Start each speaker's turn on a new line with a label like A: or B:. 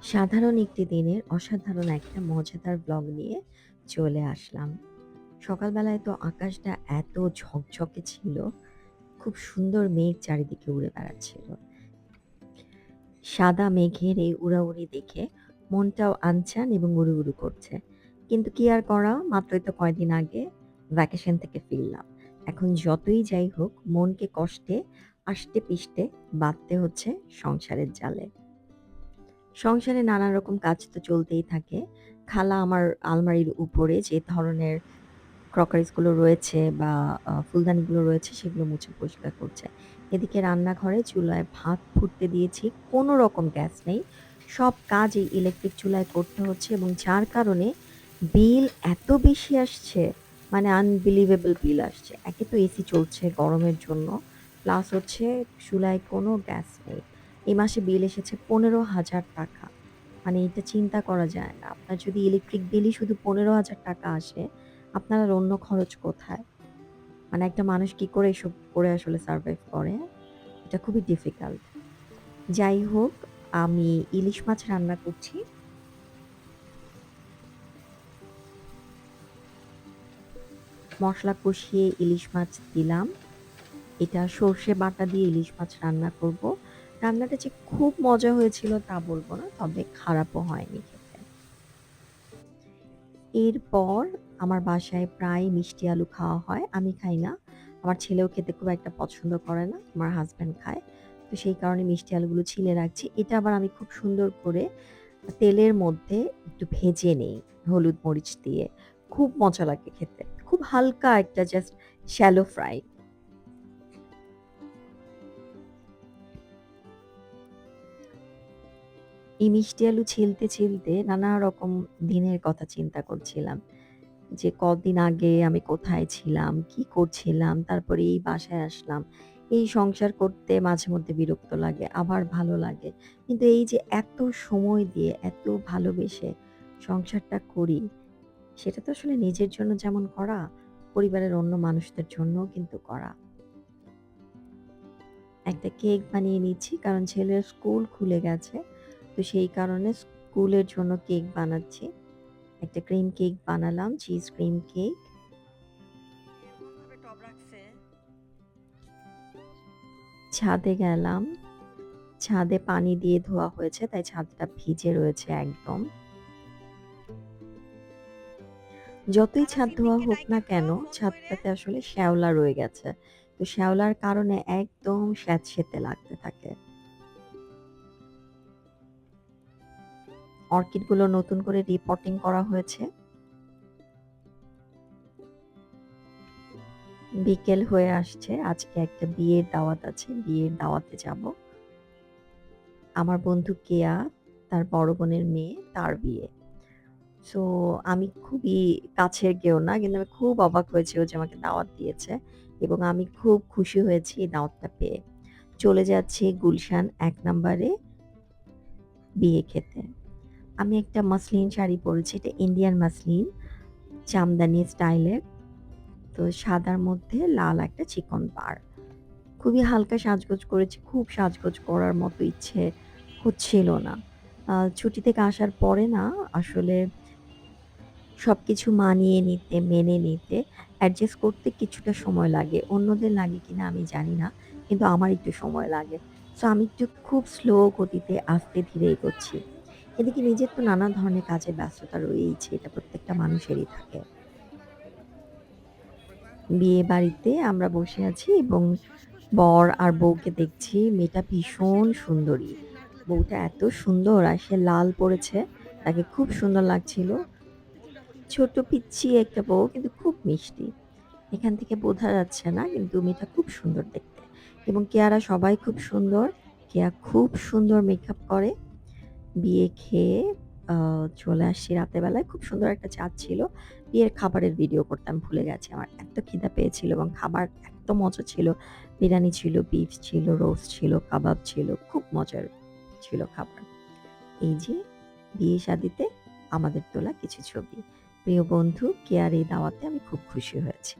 A: সাধারণ একটি দিনের অসাধারণ একটা মজাদার ব্লগ নিয়ে চলে আসলাম। সকালবেলায় তো আকাশটা এত ঝকঝকে ছিল, খুব সুন্দর মেঘ চারিদিকে উড়ে বেড়াচ্ছিল। সাদা মেঘের এই উড়াউড়ি দেখে মনটাও আনচান এবং উড়ু উড়ু করছে। কিন্তু কি আর করা, মাত্রই তো কয়দিন আগে ভ্যাকেশন থেকে ফিরলাম। এখন যতই যাই হোক, মনকে কষ্টে আষ্টে পিষ্টে বাঁধতে হচ্ছে সংসারের জালে। সংসারে নানা রকম কাজ তো চলতেই থাকে। খালা আমার আলমারির উপরে যে ধরনের ক্রকারিস গুলো রয়েছে বা ফুলদানিগুলো রয়েছে সেগুলো মুছে পরিষ্কার করছে। এদিকে রান্নাঘরে চুলায় ভাত ফুটতে দিয়েছি। কোনো রকম গ্যাস নেই। সব কাজ এই ইলেকট্রিক চুলায় করতে হচ্ছে এবং যার কারণে বিল এত বেশি আসছে, মানে আনবিলিভেবল বিল আসছে। একে তো এসি চলছে গরমের জন্য, প্লাস হচ্ছে চুলায় কোনো গ্যাস নেই। এই মাসে বিল এসেছে ৳১৫,০০০। মানে এটা চিন্তা করা যায় না। আপনার যদি ইলেকট্রিক বিলই শুধু ৳১৫,০০০ আসে, আপনার আর অন্য খরচ কোথায়? মানে একটা মানুষ কি করে এসব করে আসলে সারভাইভ করে? এটা খুবই ডিফিকাল্ট। যাই হোক, আমি ইলিশ মাছ রান্না করছি। মসলা কষিয়ে ইলিশ মাছ দিলাম। এটা সর্ষে বাটা দিয়ে ইলিশ মাছ রান্না করব। রান্নাটা যে খুব মজা হয়েছিল তা বলব না, তবে খারাপও হয়নি খেতে। এরপর আমার বাসায় প্রায় মিষ্টি আলু খাওয়া হয়। আমি খাই না। আমার ছেলেও খেতে খুব একটা পছন্দ করে না। আমার হাসব্যান্ড খায়। তো সেই কারণে মিষ্টি আলুগুলো ছিলে রাখছি। এটা আবার আমি খুব সুন্দর করে তেলের মধ্যে একটু ভেজে নেই হলুদ মরিচ দিয়ে। খুব মজা লাগে খেতে। খুব হালকা একটা জাস্ট শ্যালো ফ্রাই। এই মিষ্টি আলু ছিলতে নানা রকম দিনের কথা চিন্তা করছিলাম। যে কদিন আগে আমি কোথায় ছিলাম, কি করছিলাম, তারপরে এই বাসায় আসলাম। এই সংসার করতে মাঝে মধ্যে বিরক্ত লাগে, আবার ভালো লাগে। কিন্তু এই যে এত সময় দিয়ে, এত ভালোবেসে সংসারটা করি, সেটা তো আসলে নিজের জন্য যেমন করা, পরিবারের অন্য মানুষদের জন্যও কিন্তু করা। একটা কেক বানিয়ে নিচ্ছি কারণ ছেলের স্কুল খুলে গেছে। তো সেই কারণে স্কুলের জন্য কেক বানাচ্ছি। একটা ক্রিম কেক বানালাম, চিজ ক্রিম কেক। ছাদে গেলাম। ছাদে পানি দিয়ে ধোয়া হয়েছে, তাই ছাদটা ভিজে রয়েছে একদম। যতই ছাদ ধোয়া হোক না কেন, ছাদটাতে আসলে শ্যাওলা রয়ে গেছে। তো শ্যাওলার কারণে একদম স্যাঁতসেঁতে লাগতে থাকে। অর্কিডগুলো নতুন করে রিপোর্টিং করা হয়েছে। বিকেল হয়ে আসছে। আজকে একটা বিয়ের দাওয়াত আছে। বিয়ের দাওয়াতে যাব। আমার বন্ধু কেয়া, তার বড় বোনের মেয়ে, তার বিয়ে। সো আমি খুবই কাছের কেউ না, কিন্তু আমি খুব অবাক হয়েছি ও যে আমাকে দাওয়াত দিয়েছে এবং আমি খুব খুশি হয়েছি এই দাওয়াতটা পেয়ে। চলে যাচ্ছি গুলশান ১ নাম্বারে বিয়ে খেতে। আমি একটা মসলিন শাড়ি পরেছি। এটা ইন্ডিয়ান মসলিন, জামদানি স্টাইলের। তো সাদার মধ্যে লাল একটা চিকন পাড়। খুবই হালকা সাজগোজ করেছি। খুব সাজগোজ করার মতো ইচ্ছে হচ্ছিল না। ছুটি থেকে আসার পরে না আসলে সবকিছু মানিয়ে নিতে, মেনে নিতে, অ্যাডজাস্ট করতে কিছুটা সময় লাগে। অন্যদের লাগে কিনা আমি জানি না। কিন্তু আমার একটু সময় লাগে। সো আমি একটু খুব স্লো গতিতে আস্তে ধীরে এগোচ্ছি। এদিকে নিজের তো নানা ধরনের কাজের ব্যস্ততা রয়েইছে। এটা প্রত্যেকটা মানুষেরই থাকে। বিয়েবাড়িতে আমরা বসে আছি এবং বর আর বউকে দেখছি। মেয়েটা ভীষণ সুন্দরী। বউটা এত সুন্দর আর সে লাল পড়েছে। তাকে খুব সুন্দর লাগছিল। ছোট পিচ্চি একটা বউ, কিন্তু খুব মিষ্টি। এখান থেকে বোঝা যাচ্ছে না, কিন্তু মেয়েটা খুব সুন্দর দেখতে। এবং কেয়ারা সবাই খুব সুন্দর। কেয়া খুব সুন্দর মেকআপ করে। বিয়ে খেয়ে চলে আসছি রাতের বেলায়। খুব সুন্দর একটা চাঁদ ছিল। বিয়ের খাবারের ভিডিও করতে আমি ভুলে গেছি। আমার এত খিদা পেয়েছিল এবং খাবার এত মজা ছিল। বিরিয়ানি ছিল, বিফ ছিল, রোস্ট ছিল, কাবাব ছিল। খুব মজার ছিল খাবার। এই যে বিয়ে-শাদিতে আমাদের তোলা কিছু ছবি। প্রিয় বন্ধু কেয়ার এই দাওয়াতে আমি খুব খুশি হয়েছি।